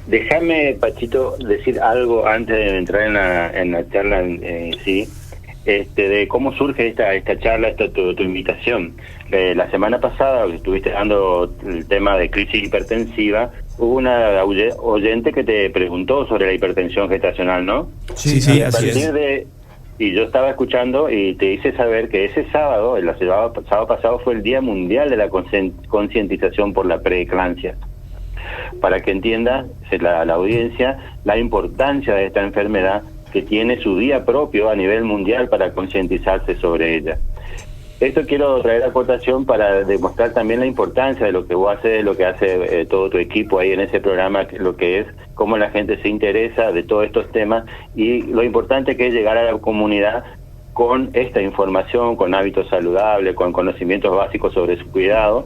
Déjame, Pachito, decir algo antes de entrar en la charla en sí, de cómo surge esta charla, tu invitación. La semana pasada, que estuviste dando el tema de crisis hipertensiva, hubo una oyente que te preguntó sobre la hipertensión gestacional, ¿no? Sí, Y a así partir es. y yo estaba escuchando y te hice saber que ese sábado, sábado pasado, fue el Día Mundial de la Concientización por la Preeclampsia. Para que entienda la audiencia la importancia de esta enfermedad, que tiene su día propio a nivel mundial para concientizarse sobre ella. Esto quiero traer a cotación para demostrar también la importancia de lo que vos haces, de lo que hace todo tu equipo ahí en ese programa, lo que es cómo la gente se interesa de todos estos temas y lo importante que es llegar a la comunidad con esta información, con hábitos saludables, con conocimientos básicos sobre su cuidado,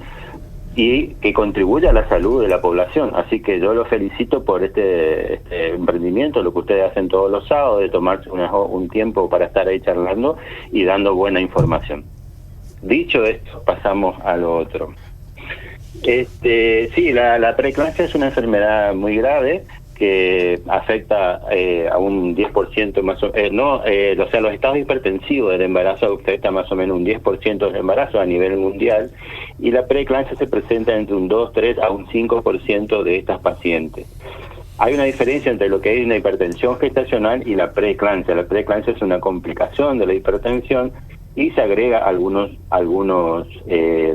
y que contribuya a la salud de la población. Así que yo los felicito por este emprendimiento, lo que ustedes hacen todos los sábados, de tomarse un tiempo para estar ahí charlando y dando buena información. Dicho esto, pasamos a lo otro. Sí, la preeclampsia es una enfermedad muy grave que afecta a un 10% más o menos, o sea, los estados hipertensivos del embarazo afecta más o menos un 10% del embarazo a nivel mundial, y la preeclampsia se presenta entre un 2, 3 a un 5% de estas pacientes. Hay una diferencia entre lo que es una hipertensión gestacional y la preeclampsia. La preeclampsia es una complicación de la hipertensión y se agrega algunos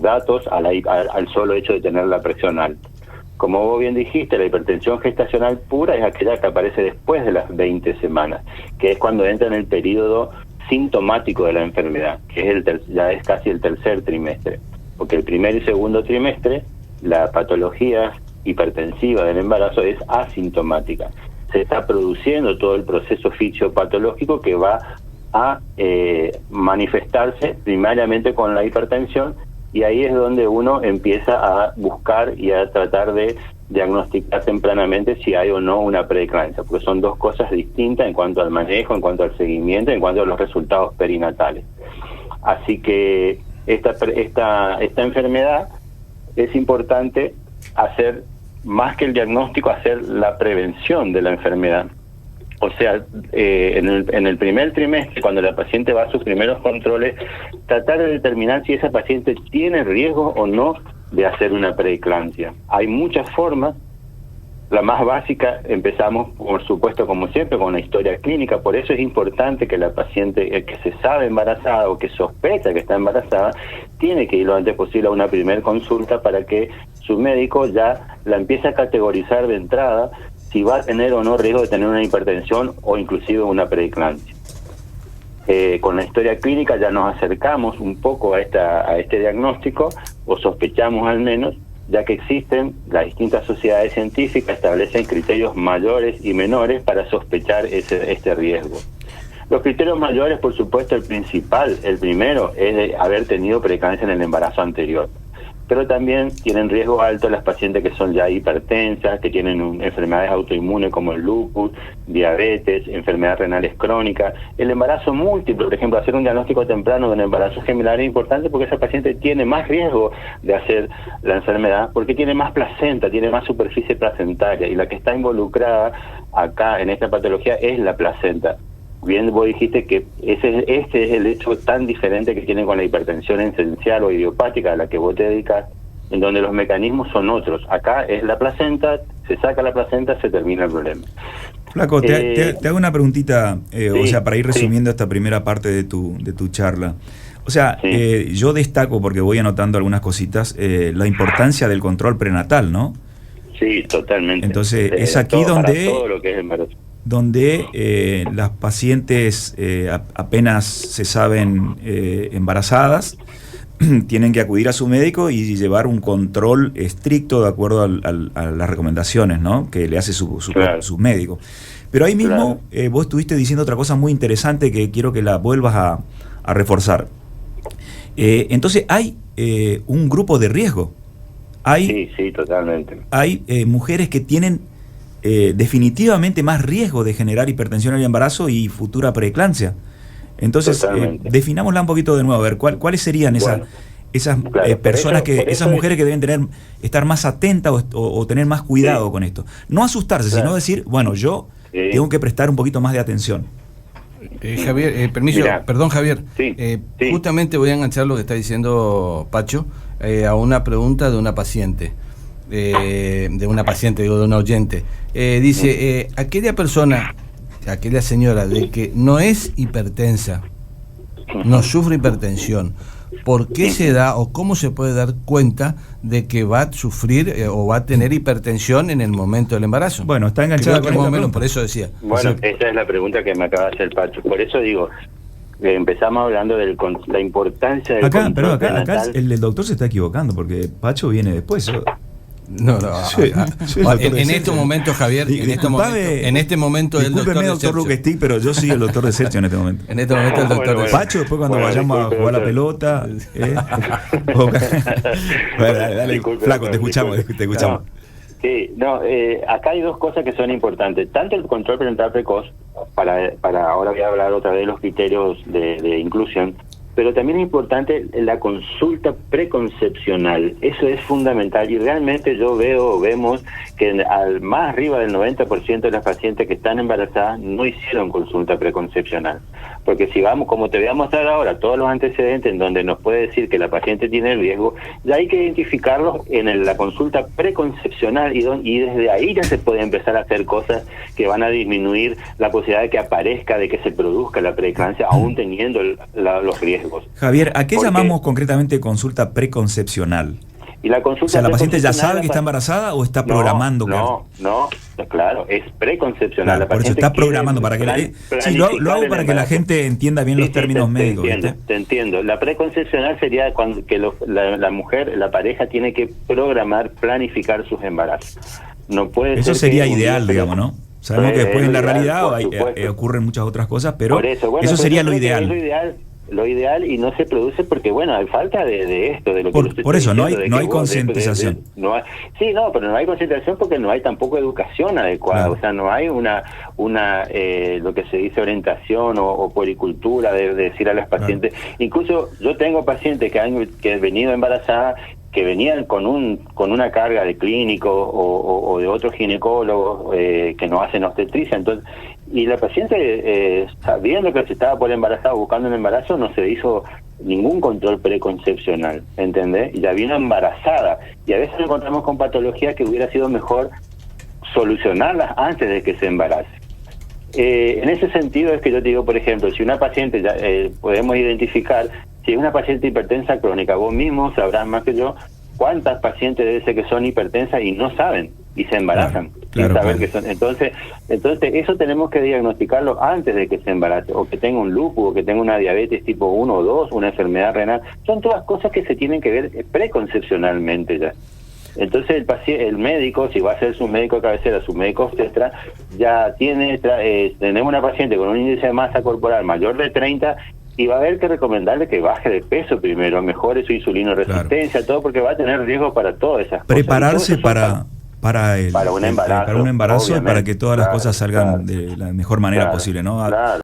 datos al solo hecho de tener la presión alta. Como vos bien dijiste, la hipertensión gestacional pura es aquella que aparece después de las 20 semanas, que es cuando entra en el periodo sintomático de la enfermedad, que es ya es casi el tercer trimestre, porque el primer y segundo trimestre la patología hipertensiva del embarazo es asintomática. Se está produciendo todo el proceso fisiopatológico que va a manifestarse primariamente con la hipertensión, y ahí es donde uno empieza a buscar y a tratar de diagnosticar tempranamente si hay o no una preeclampsia, porque son dos cosas distintas en cuanto al manejo, en cuanto al seguimiento, en cuanto a los resultados perinatales. Así que esta enfermedad es importante hacer, más que el diagnóstico, hacer la prevención de la enfermedad. O sea, en el primer trimestre, cuando la paciente va a sus primeros controles, tratar de determinar si esa paciente tiene riesgo o no de hacer una preeclampsia. Hay muchas formas. La más básica, empezamos, por supuesto, como siempre, con una historia clínica. Por eso es importante que la paciente que se sabe embarazada o que sospecha que está embarazada, tiene que ir lo antes posible a una primer consulta para que su médico ya la empiece a categorizar de entrada si va a tener o no riesgo de tener una hipertensión o inclusive una preeclampsia. Con la historia clínica ya nos acercamos un poco a este diagnóstico, o sospechamos al menos, ya que existen las distintas sociedades científicas, establecen criterios mayores y menores para sospechar este riesgo. Los criterios mayores, por supuesto, el primero es de haber tenido preeclampsia en el embarazo anterior. Pero también tienen riesgo alto las pacientes que son ya hipertensas, que tienen enfermedades autoinmunes como el lupus, diabetes, enfermedades renales crónicas. El embarazo múltiple, por ejemplo, hacer un diagnóstico temprano de un embarazo gemelar es importante, porque esa paciente tiene más riesgo de hacer la enfermedad, porque tiene más placenta, tiene más superficie placentaria, y la que está involucrada acá en esta patología es la placenta. Bien, vos dijiste que este es el hecho tan diferente que tiene con la hipertensión esencial o idiopática a la que vos te dedicas, en donde los mecanismos son otros. Acá es la placenta, se saca la placenta, se termina el problema. Flaco, te hago una preguntita, sí, o sea, para ir resumiendo esta primera parte de tu charla. O sea, yo destaco, porque voy anotando algunas cositas, la importancia del control prenatal, ¿no? Sí, totalmente. Entonces, es aquí donde todo lo que es embarazo, donde las pacientes apenas se saben embarazadas, tienen que acudir a su médico y llevar un control estricto de acuerdo a las recomendaciones, ¿no?, que le hace su médico. Pero ahí mismo vos estuviste diciendo otra cosa muy interesante que quiero que la vuelvas a reforzar. Entonces hay un grupo de riesgo. Sí, totalmente. Hay mujeres que tienen definitivamente más riesgo de generar hipertensión en el embarazo y futura preeclampsia. Entonces, definámosla un poquito de nuevo, a ver, ¿cuáles serían esas Claro, personas por eso esas mujeres que deben estar más atentas o tener más cuidado con esto. No asustarse, Claro. sino decir, bueno, yo tengo que prestar un poquito más de atención. Javier, permiso, Mirá. perdón Javier, Sí, sí. justamente voy a enganchar lo que está diciendo Pacho a una pregunta de una paciente, digo, de una oyente. Dice, aquella persona, aquella señora de que no es hipertensa, no sufre hipertensión, ¿por qué se da o cómo se puede dar cuenta de que va a sufrir o va a tener hipertensión en el momento del embarazo? Bueno, está enganchada Creo que con más o esta menos pregunta. por eso decía. Bueno, Exacto. esa es la pregunta que me acaba de hacer Pacho. Por eso digo, empezamos hablando de la importancia del Acá, control pero acá prenatal. el doctor se está equivocando, porque Pacho viene después. No, Sí, sí, doctor de en Sergio. estos momentos, Javier, en este momento el doctor Discúlpeme, de doctor Sergio. Luquestí, pero yo soy el doctor de Sergio en este momento. En este momento el doctor Bueno, de Pacho, después cuando Bueno, vayamos disculpe, a jugar la doctor. pelota. Bueno, dale, Disculpe, flaco, doctor, te escuchamos, disculpe. te escuchamos. Acá hay dos cosas que son importantes. Tanto el control prenatal precoz, para ahora voy a hablar otra vez de los criterios de inclusión, pero también es importante la consulta preconcepcional. Eso es fundamental y realmente vemos que al más arriba del 90% de las pacientes que están embarazadas no hicieron consulta preconcepcional. Porque si vamos, como te voy a mostrar ahora, todos los antecedentes en donde nos puede decir que la paciente tiene riesgo, ya hay que identificarlos en la consulta preconcepcional y desde ahí ya se puede empezar a hacer cosas que van a disminuir la posibilidad de que aparezca, de que se produzca la preeclampsia, aún teniendo los riesgos. Javier, ¿a qué Porque llamamos concretamente consulta preconcepcional? Y la consulta, O sea, ¿la paciente ya preconcepcional, sabe que está embarazada o está programando? No, claro, es preconcepcional. Claro, La por eso paciente está quiere programando para que sí, lo hago planificar para el que la embarazo. gente entienda bien los términos médicos. Te entiendo. La preconcepcional sería cuando la mujer, la pareja tiene que programar, planificar sus embarazos. No puede Eso ser sería que un ideal, día- digamos, ¿no? Sabemos que después en la ideal, realidad por supuesto. ocurren muchas otras cosas, pero Por eso, bueno, eso pero sería yo lo creo que ideal. es lo ideal y no se produce porque, bueno, hay falta de esto, de lo que Por eso, no hay concientización. Sí, no, pero no hay concientización porque no hay tampoco educación adecuada. Claro. O sea, no hay una lo que se dice orientación o puericultura de decir a las pacientes. Claro. Incluso yo tengo pacientes que han venido embarazadas que venían con una carga de clínicos o de otros ginecólogos que no hacen obstetricia. Entonces, y la paciente, sabiendo que se estaba por embarazada, buscando un embarazo, no se hizo ningún control preconcepcional, ¿entendés? Y ya vino embarazada. Y a veces nos encontramos con patologías que hubiera sido mejor solucionarlas antes de que se embarace. En ese sentido es que yo te digo, por ejemplo, si una paciente, ya podemos identificar, si es una paciente hipertensa crónica, vos mismo sabrás más que yo cuántas pacientes debe ser que son hipertensas y no saben y se embarazan sin saber que son. Entonces eso tenemos que diagnosticarlo antes de que se embarace, o que tenga un lupus, o que tenga una diabetes tipo 1 o 2, una enfermedad renal. Son todas cosas que se tienen que ver preconcepcionalmente ya. Entonces el médico, si va a ser su médico de cabecera, su médico obstetra, ya tenemos una paciente con un índice de masa corporal mayor de 30 y va a haber que recomendarle que baje de peso primero, mejore su insulinoresistencia, todo, porque va a tener riesgo para todas esas cosas. Prepararse para un embarazo y para que todas las cosas salgan de la mejor manera posible, ¿no? Claro.